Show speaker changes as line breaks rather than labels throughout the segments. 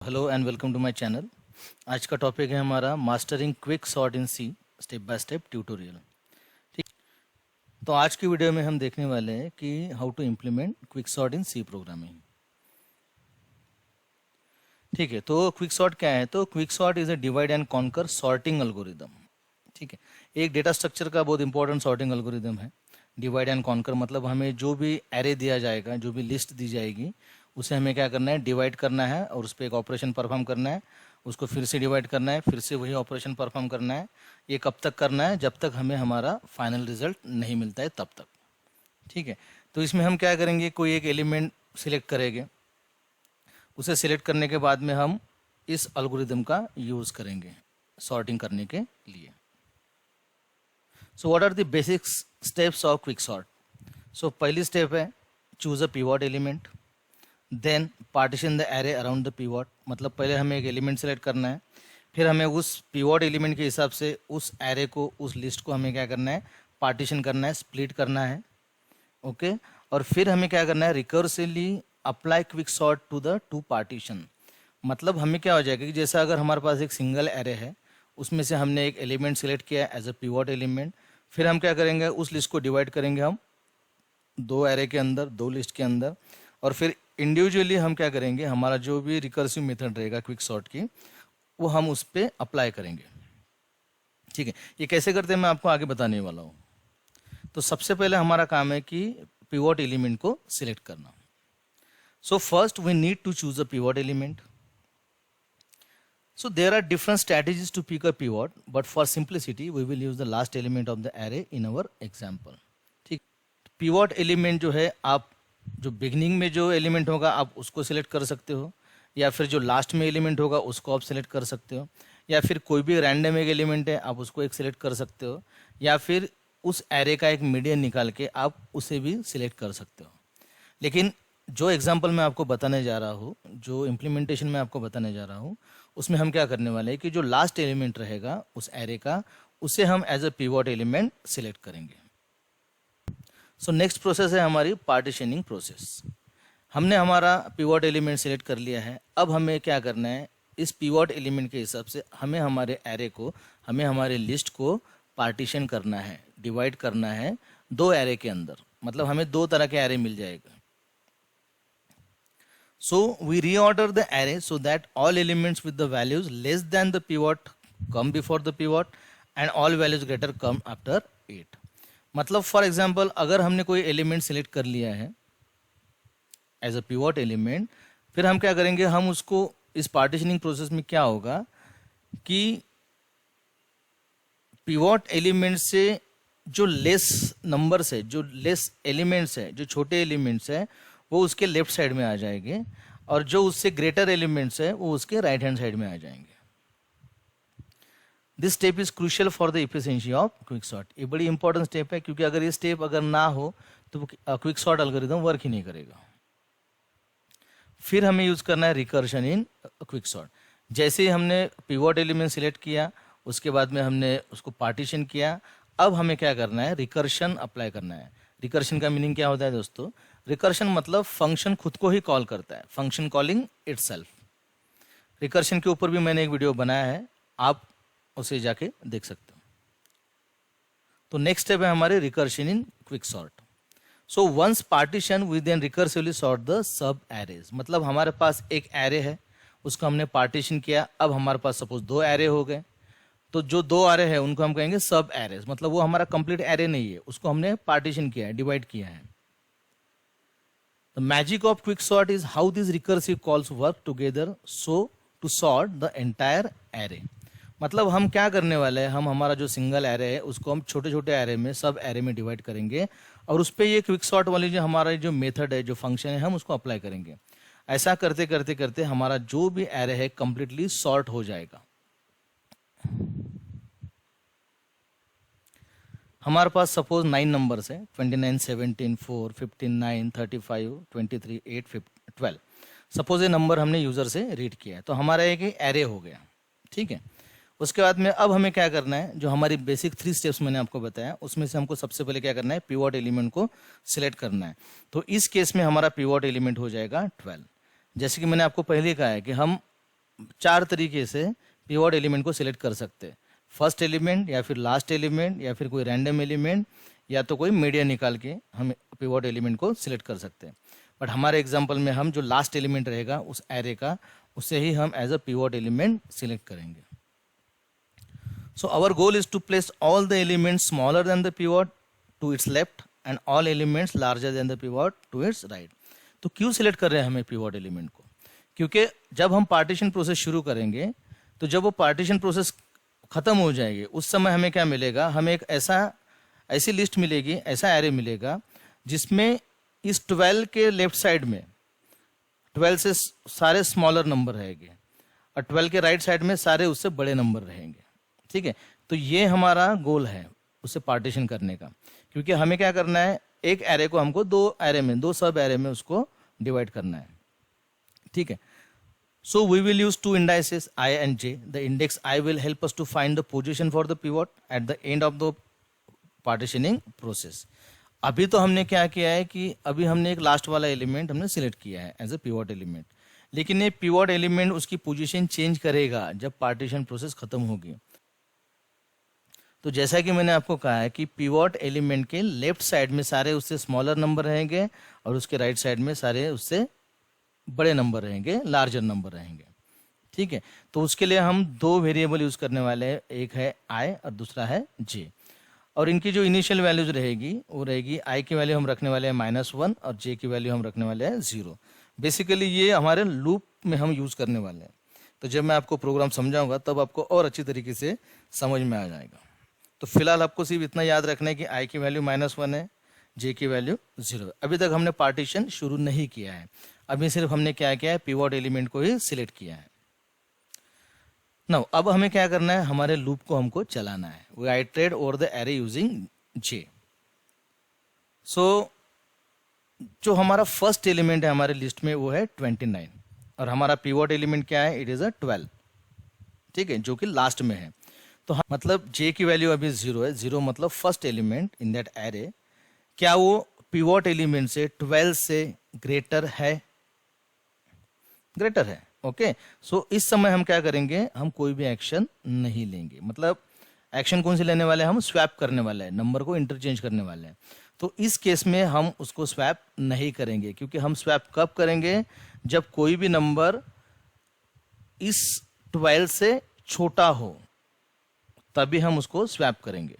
Hello and welcome to my channel. आज का topic है हमारा mastering quick sort in C step by step tutorial. ठीक, तो आज की वीडियो में हम देखने वाले हैं कि how to implement quick sort in C programming. ठीक है, तो क्विक सॉर्ट क्या है? तो quick sort is a divide and conquer sorting algorithm. ठीक है, एक डेटा स्ट्रक्चर का बहुत इंपॉर्टेंट सॉर्टिंग एल्गोरिदम है। डिवाइड एंड कॉन्कर मतलब हमें जो भी एरे दिया जाएगा, जो भी लिस्ट दी जाएगी, उसे हमें क्या करना है? डिवाइड करना है और उस पर एक ऑपरेशन परफॉर्म करना है। उसको फिर से डिवाइड करना है, फिर से वही ऑपरेशन परफॉर्म करना है। ये कब तक करना है? जब तक हमें हमारा फाइनल रिजल्ट नहीं मिलता है तब तक। ठीक है, तो इसमें हम क्या करेंगे? कोई एक एलिमेंट सिलेक्ट करेंगे। उसे सिलेक्ट करने के बाद में हम इस एल्गोरिदम का यूज़ करेंगे सॉर्टिंग करने के लिए। So what are the basic steps of quick sort? So पहली स्टेप है choose a pivot element, then partition the array around the pivot. मतलब पहले हमें एक एलिमेंट सेलेक्ट करना है, फिर हमें उस पिवट एलिमेंट के हिसाब से उस एरे को, उस लिस्ट को हमें क्या करना है? पार्टीशन करना है, स्प्लिट करना है। ओके, और फिर हमें क्या करना है? Recursively apply quick sort to the two partition. मतलब हमें क्या हो जाएगा कि जैसा अगर हमारे पास एक सिंगल एरे है, उसमें से हमने एक एलिमेंट सेलेक्ट किया एज अ पिवट एलिमेंट, फिर हम क्या करेंगे? उस लिस्ट को डिवाइड करेंगे हम दो एरे के अंदर, दो लिस्ट के अंदर, और फिर इंडिविजुअली हम क्या करेंगे? हमारा जो भी रिकर्सिव मेथड रहेगा क्विक सॉर्ट की, वो हम उस पर अप्लाई करेंगे। ठीक है, ये कैसे करते हैं मैं आपको आगे बताने वाला हूँ। तो सबसे पहले हमारा काम है कि पिवट एलिमेंट को सिलेक्ट करना। So first we need to choose a pivot element. So there are different strategies to pick a pivot, but for simplicity, we will use the last element of the array in our example. ठीक, pivot element जो है, आप जो beginning में जो element होगा आप उसको सिलेक्ट कर सकते हो, या फिर जो लास्ट में एलिमेंट होगा उसको आप सिलेक्ट कर सकते हो, या फिर कोई भी रैंडम एक एलिमेंट है आप उसको एक सिलेक्ट कर सकते हो, या फिर उस एरे का एक मीडियन निकाल के आप उसे भी सिलेक्ट कर सकते हो। लेकिन जो एग्जांपल मैं आपको बताने जा रहा हूँ, जो इम्प्लीमेंटेशन मैं आपको बताने जा रहा हूँ, उसमें हम क्या करने वाले हैं कि जो लास्ट एलिमेंट रहेगा उस एरे का, उसे हम as a pivot element select करेंगे। सो नेक्स्ट प्रोसेस है हमारी पार्टीशनिंग प्रोसेस। हमने हमारा पिवट एलिमेंट सिलेक्ट कर लिया है। अब हमें क्या करना है? इस पिवट एलिमेंट के हिसाब से हमें हमारे एरे को, हमें हमारे लिस्ट को पार्टीशन करना है, डिवाइड करना है दो एरे के अंदर। मतलब हमें दो तरह के एरे मिल जाएगा। So we reorder the array so that all elements with the values less than the pivot come before the pivot and all values greater come after 8. मतलब फॉर एग्जाम्पल अगर हमने कोई एलिमेंट सेलेक्ट कर लिया है as a pivot element, फिर हम क्या करेंगे? हम उसको इस पार्टीशनिंग प्रोसेस में क्या होगा कि पिवट एलिमेंट से जो लेस नंबर्स है, जो लेस एलिमेंट्स है, जो छोटे एलिमेंट्स है, वो उसके लेफ्ट साइड में आ जाएंगे, और जो उससे ग्रेटर एलिमेंट्स है वो उसके राइट हैंड साइड में आ जाएंगे। This step is crucial for the efficiency of quick sort. ये बड़ी इंपॉर्टेंट स्टेप है, क्योंकि अगर ये स्टेप अगर ना हो तो क्विक सॉर्ट एल्गोरिथम वर्क ही नहीं करेगा। फिर हमें यूज करना है रिकर्शन इन क्विक सॉर्ट। जैसे ही हमने पिवट एलिमेंट सिलेक्ट किया, उसके बाद में हमने उसको पार्टीशन किया, अब हमें क्या करना है? रिकर्शन अप्लाई करना है। रिकर्शन का मीनिंग क्या होता है दोस्तों? रिकर्शन मतलब फंक्शन खुद को ही कॉल करता है, फंक्शन कॉलिंग इटसेल्फ। रिकर्शन के ऊपर भी मैंने एक वीडियो बनाया है, आप उसे जाके देख सकते हो। तो नेक्स्ट स्टेप है हमारे recursion in quick sort. So once partition we then recursively sort the sub arrays. मतलब हमारे पास एक एरे है, उसको हमने पार्टीशन किया, अब हमारे पास सपोज दो एरे हो गए, तो जो दो एरे है उनको हम कहेंगे सब एरेज। मतलब वो हमारा कंप्लीट एरे नहीं है, उसको हमने पार्टीशन किया है, डिवाइड किया है। The magic of quicksort is how these recursive calls work together so to sort the entire array. मतलब हम क्या करने वाले हैं? हम हमारा जो सिंगल एरे है उसको हम छोटे छोटे एरे में, सब एरे में डिवाइड करेंगे, और उस पर ये क्विक सॉर्ट वाली जो हमारा जो मेथड है, जो फंक्शन है, हम उसको अप्लाई करेंगे। ऐसा करते करते करते हमारा जो भी एरे है कंप्लीटली सॉर्ट हो जाएगा। हमारे पास सपोज 9 नंबर्स है, 29, 17, 4, 15, 9, 35, 23, 8, 12। सपोज ये नंबर हमने यूजर से रीड किया है, तो हमारा एक एरे हो गया। ठीक है, उसके बाद में अब हमें क्या करना है? जो हमारी बेसिक 3 स्टेप्स मैंने आपको बताया, उसमें से हमको सबसे पहले क्या करना है? पिवट एलिमेंट को सिलेक्ट करना है। तो इस केस में हमारा पिवट एलिमेंट हो जाएगा 12। जैसे कि मैंने आपको पहले कहा है कि हम चार तरीके से पिवट एलिमेंट को सिलेक्ट कर सकते हैं, फर्स्ट एलिमेंट या फिर लास्ट एलिमेंट या फिर कोई रैंडम एलिमेंट या तो कोई मीडियन निकाल के हम पिवट एलिमेंट को सिलेक्ट कर सकते हैं। बट हमारे एग्जांपल में हम जो लास्ट एलिमेंट रहेगा उस एरे का, उसे ही हम as a pivot element select करेंगे। So our goal is to place all the elements smaller than the pivot to its left and all elements larger than the pivot to its right. तो क्यों select कर रहे हैं हमें pivot element को? क्योंकि जब हम पार्टीशन प्रोसेस शुरू करेंगे तो जब वो पार्टीशन प्रोसेस खत्म हो जाएगी उस समय हमें क्या मिलेगा, हमें एक ऐसी लिस्ट मिलेगी, ऐसा एरे मिलेगा जिसमें इस 12 के लेफ्ट साइड में 12 से सारे स्मॉलर नंबर रहेंगे और 12 के राइट साइड में सारे उससे बड़े नंबर रहेंगे। ठीक है, तो ये हमारा गोल है उसे पार्टीशन करने का, क्योंकि हमें क्या करना है, एक एरे को हमको दो सब एरे में उसको डिवाइड करना है। ठीक है, so we will use two indices I and j. The index I will help us to find the position for the pivot at the end of the partitioning process. अभी तो हमने क्या किया है कि अभी हमने एक लास्ट वाला एलिमेंट हमने सिलेक्ट किया है एज ए पिवट एलिमेंट, लेकिन ये पिवट एलिमेंट उसकी पोजीशन चेंज करेगा जब पार्टीशन प्रोसेस खत्म होगी। तो जैसा कि मैंने आपको कहा है कि पिवट एलिमेंट के लेफ्ट साइड में सारे उससे स्मॉलर नंबर रहेंगे और उसके राइट साइड में सारे उससे बड़े नंबर रहेंगे, लार्जर नंबर रहेंगे। ठीक है, तो उसके लिए हम दो वेरिएबल यूज करने वाले हैं, एक है आई और दूसरा है जे। और इनकी जो इनिशियल वैल्यूज रहेगी वो रहेगी, आई की वैल्यू हम रखने वाले हैं -1 और जे की वैल्यू हम रखने वाले हैं 0। बेसिकली ये हमारे लूप में हम यूज करने वाले हैं। तो जब मैं आपको प्रोग्राम समझाऊंगा तब आपको और अच्छी तरीके से समझ में आ जाएगा। तो फिलहाल आपको सिर्फ इतना याद रखना है कि आई की वैल्यू -1 है, जे की वैल्यू 0 है। अभी तक हमने पार्टीशन शुरू नहीं किया है, अभी सिर्फ हमने क्या किया है, पिवट एलिमेंट को ही सिलेक्ट किया है। नाउ अब हमें क्या करना है, हमारे लूप को हमको चलाना है। We iterate over the array using J. So जो हमारा फर्स्ट एलिमेंट है हमारे लिस्ट में वो है 29 और हमारा पिवट एलिमेंट क्या है, इट इज अ 12। ठीक है, जो कि लास्ट में है। तो मतलब जे की वैल्यू अभी 0 है, 0 मतलब first element in that array, क्या वो पिवट एलिमेंट से 12 से ग्रेटर है? ग्रेटर है। ओके, सो इस समय हम क्या करेंगे, हम कोई भी एक्शन नहीं लेंगे। मतलब एक्शन कौन से लेने वाले हैं, हम स्वैप करने वाले हैं, नंबर को इंटरचेंज करने वाले हैं। तो इस केस में हम उसको स्वैप नहीं करेंगे, क्योंकि हम स्वैप कब करेंगे, जब कोई भी नंबर इस 12 से छोटा हो तभी हम उसको स्वैप करेंगे।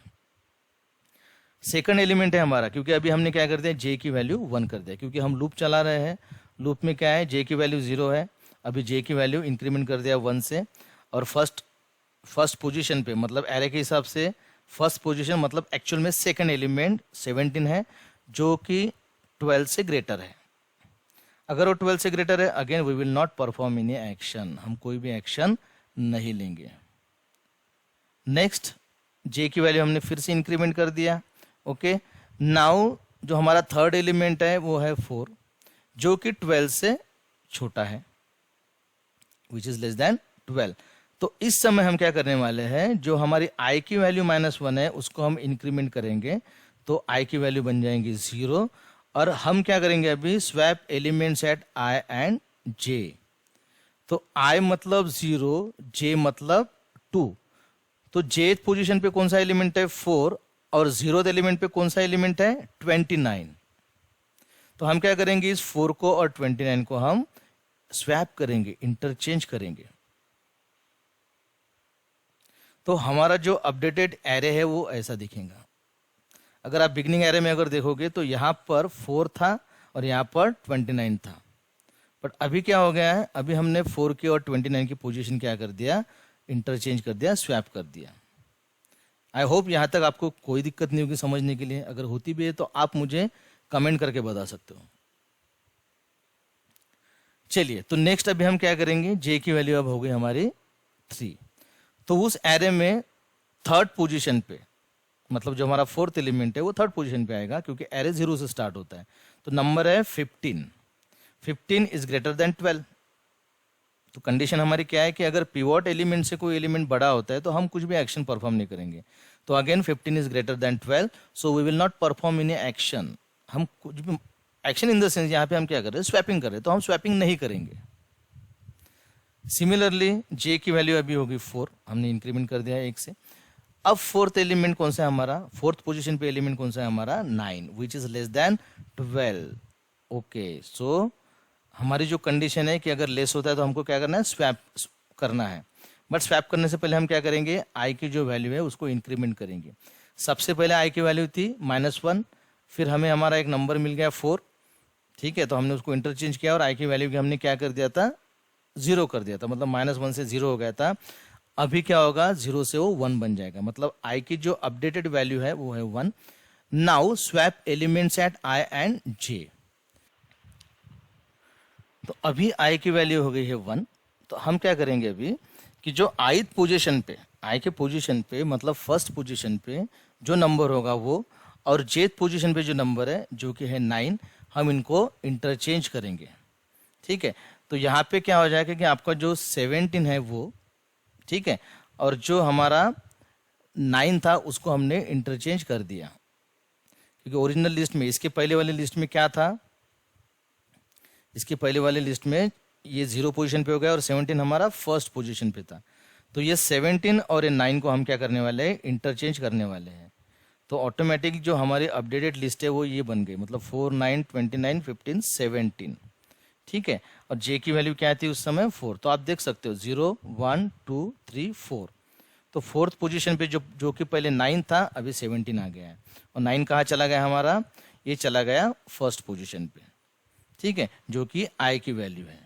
सेकंड एलिमेंट है हमारा, क्योंकि अभी हमने क्या कर दिया, जे की वैल्यू 1 कर दिया, क्योंकि हम लूप चला रहे हैं। लूप में क्या है, जे की वैल्यू 0 है, अभी जे की वैल्यू इंक्रीमेंट कर दिया 1 से, और फर्स्ट पोजीशन पे मतलब एरे के हिसाब से फर्स्ट पोजीशन मतलब एक्चुअल में सेकंड एलिमेंट 17 है, जो कि 12 से ग्रेटर है। अगर वो 12 से ग्रेटर है, again we will not perform any action, हम कोई भी एक्शन नहीं लेंगे। नेक्स्ट, जे की वैल्यू हमने फिर से इंक्रीमेंट कर दिया। ओके, नाउ जो हमारा थर्ड एलिमेंट है वो है 4, जो कि 12 से छोटा है, विच इज लेस देन 12। तो इस समय हम क्या करने वाले हैं, जो हमारी आई की वैल्यू -1 है उसको हम इंक्रीमेंट करेंगे, तो आई की वैल्यू बन जाएंगी 0। और हम क्या करेंगे, अभी swap elements at I and J. तो आई मतलब 0, जे मतलब 2। तो जे पोजीशन पे कौन सा एलिमेंट है, 4, और 0th एलिमेंट पे कौन सा एलिमेंट है, 29। तो हम क्या करेंगे, इस 4 को और 29 को हम स्वैप करेंगे, इंटरचेंज करेंगे। तो हमारा जो अपडेटेड एरे है वो ऐसा दिखेगा। अगर आप बिगनिंग एरे में अगर देखोगे तो यहां पर 4 था और यहां पर 29 था, बट अभी क्या हो गया है, अभी हमने 4 की और 29 की पोजीशन क्या कर दिया, इंटरचेंज कर दिया, स्वैप कर दिया। आई होप यहां तक आपको कोई दिक्कत नहीं होगी समझने के लिए। अगर होती भी है तो आप मुझे कमेंट करके बता सकते हो। चलिए, तो नेक्स्ट अभी हम क्या करेंगे, जे की वैल्यू अब हो गई हमारी 3। तो उस एरे में थर्ड पोजीशन पे, मतलब जो हमारा फोर्थ एलिमेंट है वो थर्ड पोजीशन पे आएगा, क्योंकि एरे 0 से स्टार्ट होता है। तो नंबर है 15। 15 इज ग्रेटर देन 12। तो कंडीशन हमारी क्या है कि अगर पिवट एलिमेंट से कोई एलिमेंट बड़ा होता है तो हम कुछ भी एक्शन परफॉर्म नहीं करेंगे। तो again 15 is greater than 12, so we will not perform in action. हम कुछ भी एक्शन इन द सेंस, यहाँ पे हम क्या कर रहे हैं, स्वैपिंग कर रहे हैं, तो हम स्वैपिंग नहीं करेंगे। सिमिलरली जे की वैल्यू अभी होगी 4, हमने इंक्रीमेंट कर दिया है 1 से। अब फोर्थ एलिमेंट कौन सा है हमारा, फोर्थ पोजीशन पे एलिमेंट कौन सा है हमारा 9, which is less than 12। Okay, so हमारी जो कंडीशन है कि अगर लेस होता है तो हमको क्या करना है, स्वैप करना है। बट स्वैप करने से पहले हम क्या करेंगे, आई की जो वैल्यू है उसको इंक्रीमेंट करेंगे। सबसे पहले आई की वैल्यू थी -1, फिर हमें हमारा एक नंबर मिल गया 4, ठीक है, तो हमने उसको इंटरचेंज किया और आई की वैल्यू की हमने क्या कर दिया था, 0 कर दिया था, मतलब -1 से 0 हो गया था। अभी क्या होगा, 0 से वो 1 बन जाएगा, मतलब आई की जो अपडेटेड वैल्यू है वो है 1। Now swap elements at I and J. तो अभी आई की वैल्यू हो गई है 1, तो हम क्या करेंगे अभी कि जो आई पोजीशन पे, आई के पोजीशन पे मतलब फर्स्ट पोजीशन पे जो नंबर होगा वो, और जेथ पोजीशन पे जो नंबर है जो कि है 9, हम इनको इंटरचेंज करेंगे। ठीक है, तो यहाँ पे क्या हो जाएगा कि आपका जो 17 है वो, ठीक है, और जो हमारा 9 था उसको हमने इंटरचेंज कर दिया, क्योंकि ओरिजिनल लिस्ट में, इसके पहले वाली लिस्ट में क्या था, इसके पहले वाले लिस्ट में ये 0 पोजीशन पे हो गया और 17 हमारा फर्स्ट पोजीशन पे था। तो ये 17 और ये 9 को हम क्या करने वाले हैं, इंटरचेंज करने वाले हैं। तो ऑटोमेटिक जो हमारी अपडेटेड लिस्ट है वो ये बन गई, मतलब 4, 9, 29, 15, 17। ठीक है, और जे की वैल्यू क्या थी उस समय 4। तो आप देख सकते हो 0, 1, 2, 3, 4। तो फोर्थ पोजीशन पे जो कि पहले 9 था अभी 17 आ गया है, और 9 कहाँ चला गया हमारा, ये चला गया फर्स्ट पोजीशन पे, ठीक है, जो कि आई की वैल्यू है।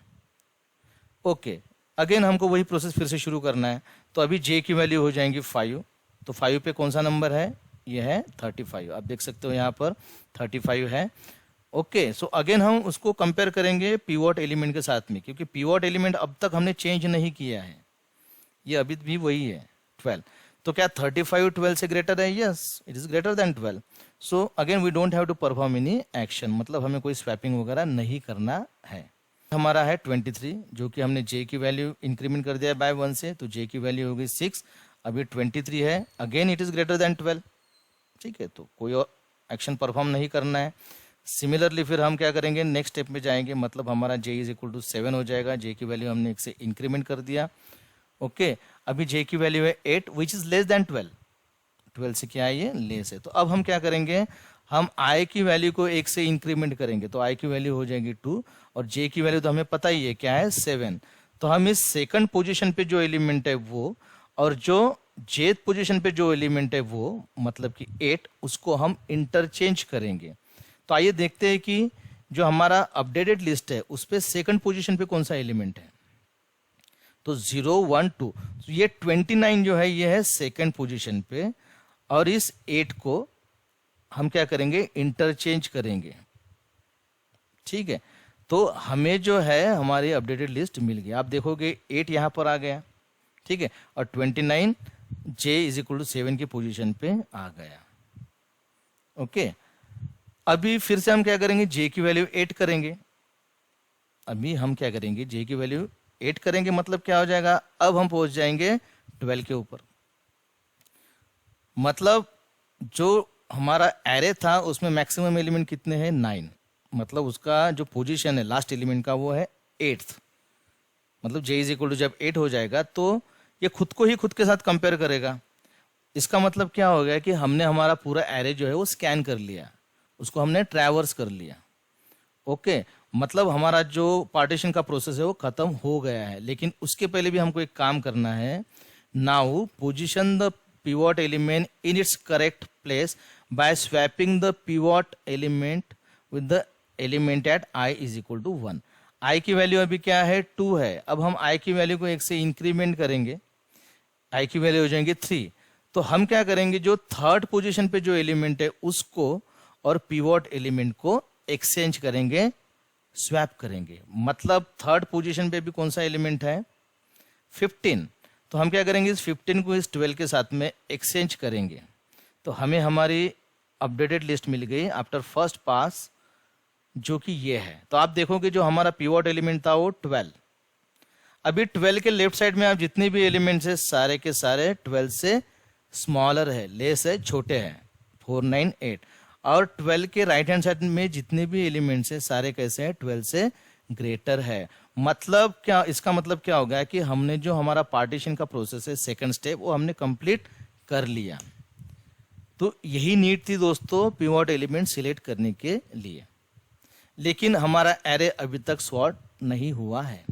ओके, अगेन हमको वही प्रोसेस फिर से शुरू करना है। तो अभी जे की वैल्यू हो जाएंगी 5, तो 5 पे कौन सा नंबर है, ये है 35। आप देख सकते हो यहाँ पर 35 है। ओके, सो अगेन हम उसको कंपेयर करेंगे पीवॉट एलिमेंट के साथ में, क्योंकि पीवॉट एलिमेंट अब तक हमने चेंज नहीं किया है, ये अभी भी वही है 12। तो क्या 35 12 से ग्रेटर है, yes it is greater than 12। So again we don't have to perform any action, मतलब हमें कोई स्वैपिंग वगैरह नहीं करना है। हमारा है 23, जो कि हमने जे की वैल्यू इंक्रीमेंट कर दिया है बाय 1 से, तो जे की वैल्यू होगी 6, अभी 23 है, again it is greater than 12। ठीक है, तो कोई और एक्शन परफॉर्म नहीं करना है। सिमिलरली फिर हम क्या करेंगे, नेक्स्ट स्टेप में जाएंगे, मतलब हमारा जे इज इक्वल टू 7 हो जाएगा, जे की वैल्यू हमने 1 से इंक्रीमेंट कर दिया। ओके, अभी जे की वैल्यू है 8 विच इज लेस देन 12, 12 से क्या है ये लेस है। तो अब हम क्या करेंगे, हम आई की वैल्यू को 1 से इंक्रीमेंट करेंगे, तो आई की वैल्यू हो जाएगी 2, और जे की वैल्यू तो हमें पता ही है क्या है 7। तो हम इस सेकंड पोजीशन पे जो एलिमेंट है वो, और जो जेथ पोजीशन पे जो एलिमेंट है वो, मतलब कि 8, उसको हम इंटरचेंज करेंगे। तो आइए देखते हैं कि जो हमारा अपडेटेड लिस्ट है उस पे सेकंड पोजीशन पे कौन सा एलिमेंट है। तो 0, 1, 2, तो ये 29 जो है ये है सेकंड पोजीशन पे, और इस 8 को हम क्या करेंगे, इंटरचेंज करेंगे। ठीक है, तो हमें जो है हमारी अपडेटेड लिस्ट मिल गई। आप देखोगे 8 यहां पर आ गया, ठीक है, और 29 जे इज इक्वल टू 7 की पोजीशन पे आ गया। ओके, अभी फिर से हम क्या करेंगे, जे की वैल्यू 8 करेंगे। अभी हम क्या करेंगे, जे की वैल्यू 8 करेंगे, मतलब क्या हो जाएगा, अब हम पहुंच जाएंगे 12 के ऊपर। मतलब जो हमारा एरे था उसमें मैक्सिमम एलिमेंट कितने हैं, 9, मतलब उसका जो पोजीशन है लास्ट एलिमेंट का वो है 8th। मतलब जे इज इक्वल टू जब 8 हो जाएगा तो ये खुद को ही खुद के साथ कंपेयर करेगा। इसका मतलब क्या हो गया कि हमने हमारा पूरा एरे जो है वो स्कैन कर लिया, उसको हमने ट्रैवर्स कर लिया। ओके, मतलब हमारा जो पार्टीशन का प्रोसेस है वो खत्म हो गया है। लेकिन उसके पहले भी हमको एक काम करना है। Now position the pivot element in its correct place by swapping the pivot element with the element at i is equal to 1। I की वैल्यू अभी क्या है, 2 है। अब हम आई की वैल्यू को 1 से इंक्रीमेंट करेंगे, आई की वैल्यू हो जाएंगे 3। तो हम क्या करेंगे, जो थर्ड पोजीशन पे जो एलिमेंट है उसको और पिवट एलिमेंट को एक्सचेंज करेंगे, स्वैप करेंगे। मतलब थर्ड पोजीशन पे भी कौन सा एलिमेंट है, 15। तो हम क्या करेंगे, इस 15 को इस 12 के साथ में एक्सचेंज करेंगे। तो हमें हमारी अपडेटेड लिस्ट मिल गई आफ्टर फर्स्ट पास, जो कि ये है। तो आप देखोगे जो हमारा पिवट एलिमेंट था वो 12। अभी 12 के लेफ्ट साइड में आप जितने भी एलिमेंट्स है सारे के सारे 12 से स्मॉलर है, लेस है, छोटे हैं, 4, 9, 8। और 12 के राइट हैंड साइड में जितने भी एलिमेंट्स है सारे कैसे हैं, 12 से ग्रेटर है। मतलब क्या, इसका मतलब क्या हो गया कि हमने जो हमारा पार्टीशन का प्रोसेस है सेकंड स्टेप वो हमने कंप्लीट कर लिया। तो यही नीड थी दोस्तों पिवट एलिमेंट सिलेक्ट करने के लिए। लेकिन हमारा एरे अभी तक सॉर्ट नहीं हुआ है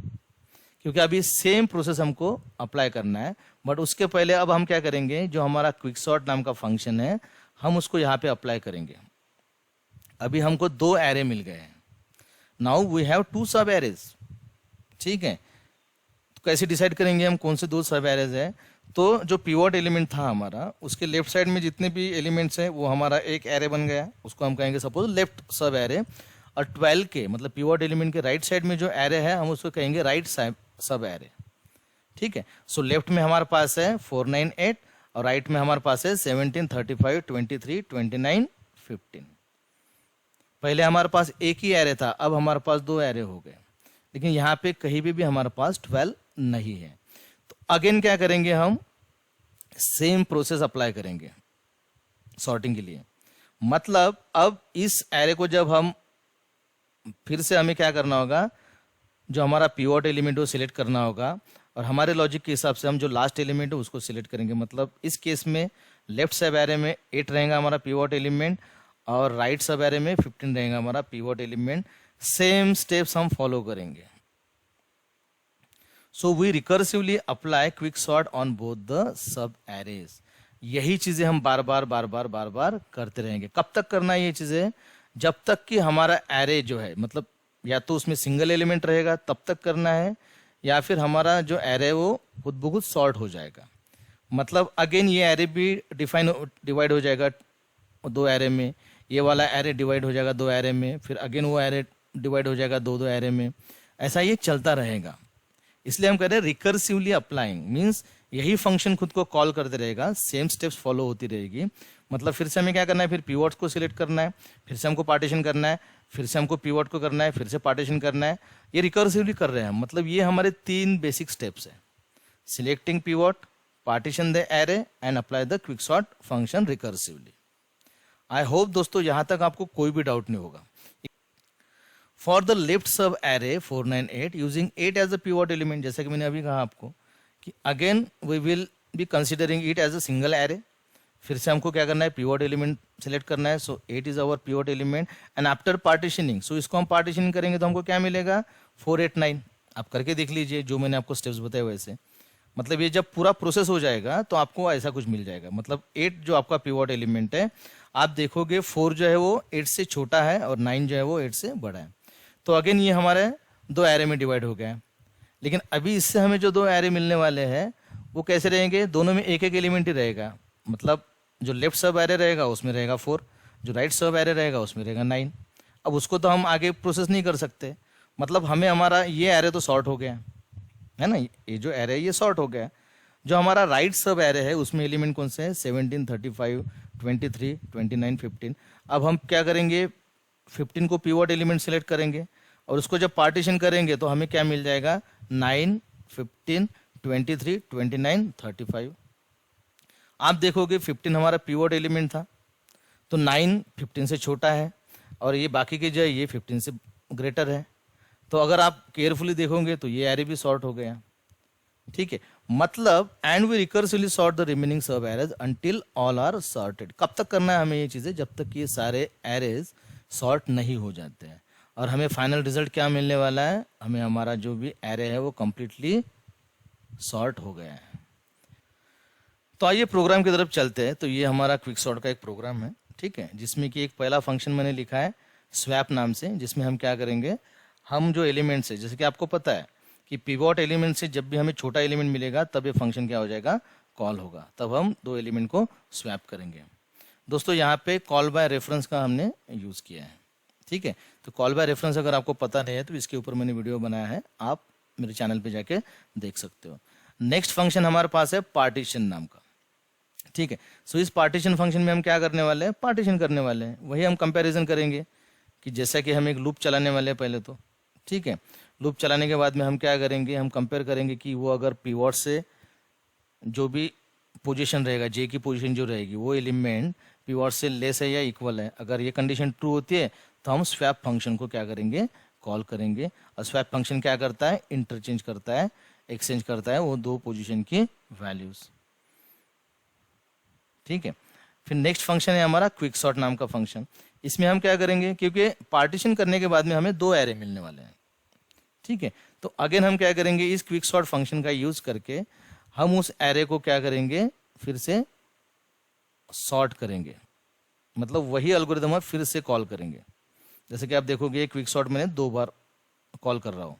क्योंकि अभी सेम प्रोसेस हमको अप्लाई करना है। बट उसके पहले अब हम क्या करेंगे, जो हमारा क्विक सॉर्ट नाम का फंक्शन है हम उसको यहाँ पे अप्लाई करेंगे। अभी हमको 2 एरे मिल गए हैं। नाउ वी हैव 2 सब एरेज। ठीक है, तो कैसे डिसाइड करेंगे हम कौन से 2 सब एरेज है। तो जो पिवट एलिमेंट था हमारा उसके लेफ्ट साइड में जितने भी एलिमेंट्स हैं वो हमारा एक एरे बन गया, उसको हम कहेंगे सपोज लेफ्ट सब एरे। और 12 के मतलब पिवट एलिमेंट के राइट साइड में जो एरे है हम उसको कहेंगे राइट सब एरे। ठीक है, सो लेफ्ट में हमारे पास है 498 और राइट में हमारे पास है 17, 35, 23, 29, 15। पहले हमारे पास एक ही एरे था, अब हमारे पास 2 एरे हो गए, लेकिन यहाँ पे कहीं भी हमारे पास 12 नहीं है। तो अगेन क्या करेंगे, हम सेम प्रोसेस अप्लाई करेंगे सॉर्टिंग के लिए। मतलब अब इस एरे को जब हम फिर से हमें क्या करना होगा, जो हमारा पिवट एलिमेंट है वो सिलेक्ट करना होगा और हमारे लॉजिक के हिसाब से हम जो लास्ट एलिमेंट है उसको सिलेक्ट करेंगे। मतलब इस केस में लेफ्ट सब एरे में 8 रहेगा हमारा पिवट एलिमेंट और राइट सब एरे में 15 रहेगा हमारा पिवट एलिमेंट। सेम स्टेप्स हम फॉलो करेंगे। So we recursively apply quick sort on both the sub arrays. यही चीजें हम बार बार करते रहेंगे। कब तक करना है ये चीजें, जब तक कि हमारा एरे जो है मतलब या तो उसमें सिंगल एलिमेंट रहेगा तब तक करना है, या फिर हमारा जो एरे वो खुद ब खुद सॉर्ट हो जाएगा। मतलब अगेन ये एरे भी डिवाइड हो जाएगा 2 एरे में, ये वाला एरे डिवाइड हो जाएगा 2 एरे में, फिर अगेन वो एरे डिवाइड हो जाएगा 2 एरे में। ऐसा ये चलता रहेगा। इसलिए हम कह रहे हैं रिकर्सिवली अप्लाइंग मीन्स यही फंक्शन खुद को कॉल करते रहेगा, सेम स्टेप्स फॉलो होती रहेगी। मतलब फिर से हमें क्या करना है, फिर पिवट्स को सिलेक्ट करना है, फिर से हमको पार्टीशन करना है, फिर से हमको पिवट को करना है, फिर से पार्टीशन करना है। ये रिकर्सिवली कर रहे हैं। मतलब ये हमारे 3 बेसिक स्टेप्स है, selecting pivot, partition the array and apply the quick sort function recursively. I hope दोस्तों यहाँ तक आपको कोई भी डाउट नहीं होगा। For the left sub array 498 using 8 as a pivot element, जैसे कि मैंने अभी कहा आपको कि again we will be considering it as a single array. फिर से हमको क्या करना है, पिवट एलिमेंट सेलेक्ट करना है। So 8 is our pivot element and after partitioning, so इसको हम पार्टीशनिंग करेंगे तो हमको क्या मिलेगा 489। आप करके देख लीजिए जो मैंने आपको स्टेप्स बताए वैसे। मतलब ये जब पूरा प्रोसेस हो जाएगा तो आपको ऐसा कुछ मिल जाएगा। मतलब 8 जो आपका पिवट एलिमेंट है, आप देखोगे 4 जो है वो 8 से छोटा है और 9 जो है वो 8 से बड़ा है। तो अगेन ये हमारे 2 एरे में डिवाइड हो गया है। लेकिन अभी इससे हमें जो 2 एरे मिलने वाले हैं वो कैसे रहेंगे, दोनों में एक एक एलिमेंट ही रहेगा। मतलब जो लेफ्ट सब एरे रहेगा उसमें रहेगा 4, जो राइट सब एरे रहेगा उसमें रहेगा 9। अब उसको तो हम आगे प्रोसेस नहीं कर सकते। मतलब हमें हमारा ये एरे तो सॉर्ट हो गया है ना, ये जो एरे है ये सॉर्ट हो गया। जो हमारा राइट सब एरे है उसमें एलिमेंट कौन से हैं, 17, 35, 23, 29, 15। अब हम क्या करेंगे, 15 को पिवट एलिमेंट सेलेक्ट करेंगे और उसको जब पार्टीशन करेंगे तो हमें क्या मिल जाएगा 9, 15, 23, 29, 35। आप देखोगे 15 हमारा पिवट एलिमेंट था तो 9 15 से छोटा है और ये बाकी के जो है ये 15 से ग्रेटर है। तो अगर आप केयरफुली देखोगे तो ये एरे भी सॉर्ट हो गया। ठीक है, मतलब and we recursively sort the remaining subarrays until all are sorted. कब तक करना है हमें ये चीजें, जब तक ये सारे एरेज सॉर्ट नहीं हो जाते हैं। और हमें फाइनल रिजल्ट क्या मिलने वाला है, हमें हमारा जो भी एरे है वो कंप्लीटली सॉर्ट हो गया है। तो आइए प्रोग्राम की तरफ चलते हैं। तो ये हमारा क्विक सॉर्ट का एक प्रोग्राम है, ठीक है, जिसमें कि एक पहला फंक्शन मैंने लिखा है स्वैप नाम से, जिसमें हम क्या करेंगे, हम जो एलिमेंट्स है, जैसे कि आपको पता है कि पिवट एलिमेंट से जब भी हमें छोटा एलिमेंट मिलेगा तब ये फंक्शन क्या हो जाएगा, कॉल होगा। तब हम 2 एलिमेंट को स्वैप करेंगे। दोस्तों यहाँ पे कॉल बाय रेफरेंस का हमने यूज किया है। ठीक है, तो कॉल बाय रेफरेंस अगर आपको पता नहीं है तो इसके ऊपर मैंने वीडियो बनाया है, आप मेरे चैनल पे जाके देख सकते हो। नेक्स्ट फंक्शन हमारे पास है पार्टीशन नाम का। ठीक है, सो इस पार्टीशन फंक्शन में हम क्या करने वाले हैं, पार्टीशन करने वाले हैं। वही हम कंपैरिजन करेंगे कि जैसा कि हम एक लूप चलाने वाले हैं पहले तो। ठीक है, लूप चलाने के बाद में हम क्या करेंगे, हम कंपेयर करेंगे कि वो अगर पिवट से जो भी पोजीशन रहेगा, जे की पोजीशन जो रहेगी वो एलिमेंट पिवट से लेस है या इक्वल है। अगर ये कंडीशन ट्रू होती है तो हम स्वैप फंक्शन को क्या करेंगे, कॉल करेंगे। और स्वैप फंक्शन क्या करता है, इंटरचेंज करता है, एक्सचेंज करता है वो दो पोजीशन की वैल्यूज। ठीक है, फिर नेक्स्ट फंक्शन है हमारा क्विक सॉर्ट नाम का फंक्शन। इसमें हम क्या करेंगे, क्योंकि पार्टीशन करने के बाद में हमें दो एरे मिलने वाले हैं। ठीक है, तो अगेन हम क्या करेंगे, इस क्विक सॉर्ट फंक्शन का यूज करके हम उस एरे को क्या करेंगे, फिर से सॉर्ट करेंगे। मतलब वही एल्गोरिदम फिर से कॉल करेंगे। जैसे कि आप देखोगे क्विक सॉर्ट मैंने 2 बार कॉल कर रहा हूं।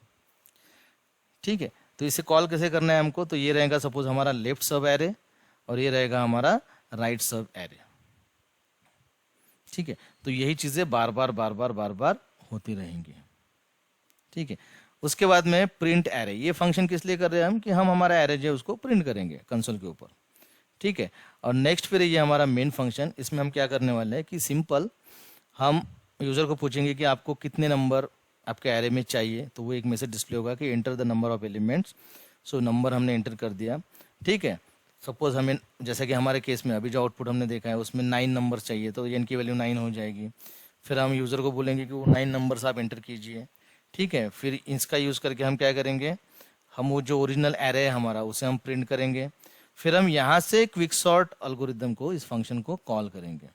ठीक है, तो इसे कॉल कैसे करना है हमको, तो ये रहेगा सपोज हमारा लेफ्ट सब एरे और ये रहेगा हमारा राइट सब एरे। ठीक है, तो यही चीजें बार बार होती रहेंगी। ठीक है, उसके बाद में प्रिंट एरे, ये फंक्शन किस लिए कर रहे हैं हम, कि हम हमारा एरे जो है उसको प्रिंट करेंगे कंसोल के ऊपर। ठीक है, और नेक्स्ट फिर ये हमारा मेन फंक्शन, इसमें हम क्या करने वाले हैं कि सिंपल हम यूजर को पूछेंगे कि आपको कितने नंबर आपके एरे में चाहिए, तो वो एक मैसेज डिस्प्ले होगा कि enter the number of elements. So number हमने एंटर कर दिया। ठीक है, सपोज हमें जैसे कि हमारे केस में अभी जो आउटपुट हमने देखा है उसमें 9 नंबर चाहिए, तो एन की वैल्यू 9 हो जाएगी। फिर हम यूज़र को बोलेंगे कि वो 9 नंबर्स आप एंटर कीजिए। ठीक है, फिर इसका यूज़ करके हम क्या करेंगे, हम वो जो ओरिजिनल एरे है हमारा उसे हम प्रिंट करेंगे। फिर हम यहाँ से क्विक सॉर्ट एल्गोरिदम को, इस फंक्शन को कॉल करेंगे।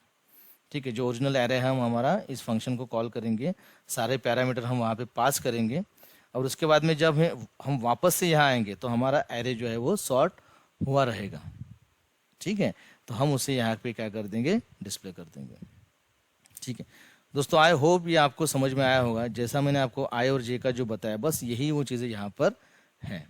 ठीक है, जो ओरिजिनल एरे है हम हमारा इस फंक्शन को कॉल करेंगे, सारे पैरामीटर हम वहाँ पे पास करेंगे और उसके बाद में जब हम वापस से यहाँ आएंगे तो हमारा एरे जो है वो सॉर्ट हुआ रहेगा। ठीक है, तो हम उसे यहाँ पे क्या कर देंगे, डिस्प्ले कर देंगे। ठीक है दोस्तों, आई होप ये आपको समझ में आया होगा। जैसा मैंने आपको आई और जे का जो बताया, बस यही वो चीज़ें यहाँ पर हैं।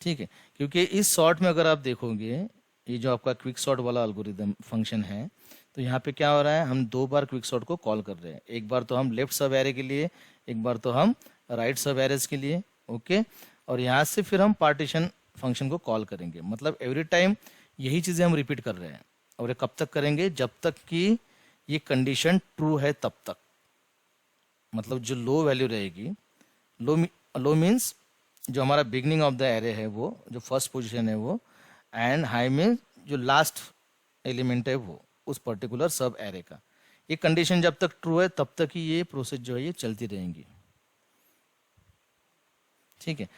ठीक है, क्योंकि इस सॉर्ट में अगर आप देखोगे, ये जो आपका क्विक सॉर्ट वाला एल्गोरिदम फंक्शन है, तो यहाँ पे क्या हो रहा है, हम 2 बार क्विक सॉर्ट को कॉल कर रहे हैं। एक बार तो हम लेफ्ट सब एरे के लिए, एक बार तो हम राइट सब एरेज के लिए। ओके, और यहाँ से फिर हम पार्टीशन फंक्शन को कॉल करेंगे। मतलब एवरी टाइम यही चीज़ें हम रिपीट कर रहे हैं। और ये कब तक करेंगे, जब तक कि ये कंडीशन ट्रू है तब तक। मतलब जो लो वैल्यू रहेगी, लो मीन्स जो हमारा बिगनिंग ऑफ द एरे है वो, जो फर्स्ट पोजीशन है वो, एंड हाई में जो लास्ट एलिमेंट है वो उस पर्टिकुलर सब एरे का। ये कंडीशन जब तक ट्रू है तब तक ही ये प्रोसेस जो है ये चलती रहेंगी। ठीक है,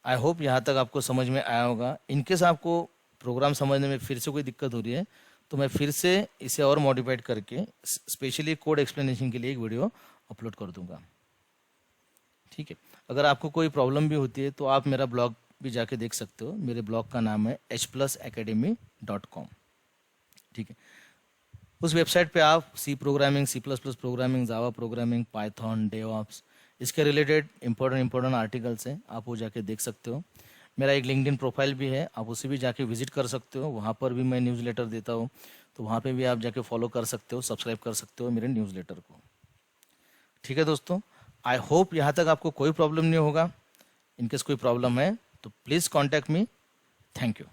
आई होप यहाँ तक आपको समझ में आया होगा। इनकेस आपको प्रोग्राम समझने में फिर से कोई दिक्कत हो रही है तो मैं फिर से इसे और मॉडिफाइड करके स्पेशली कोड एक्सप्लेनेशन के लिए एक वीडियो अपलोड कर दूंगा। ठीक है, अगर आपको कोई प्रॉब्लम भी होती है तो आप मेरा ब्लॉग भी जाके देख सकते हो। मेरे ब्लॉग का नाम है hplusacademy.com। ठीक है, उस वेबसाइट पे आप C programming, C plus plus programming, Java programming, Python, DevOps, इसके रिलेटेड इंपॉर्टेंट आर्टिकल्स हैं, आप वो जाके देख सकते हो। मेरा एक लिंक्डइन प्रोफाइल भी है, आप उसे भी जाके विजिट कर सकते हो। वहाँ पर भी मैं न्यूज़लेटर देता हूँ, तो वहाँ पे भी आप जाके फॉलो कर सकते हो, सब्सक्राइब कर सकते हो मेरे न्यूज़लेटर को। ठीक है दोस्तों, आई होप यहाँ तक आपको कोई प्रॉब्लम नहीं होगा। इनकेस कोई प्रॉब्लम है तो please contact me. Thank you.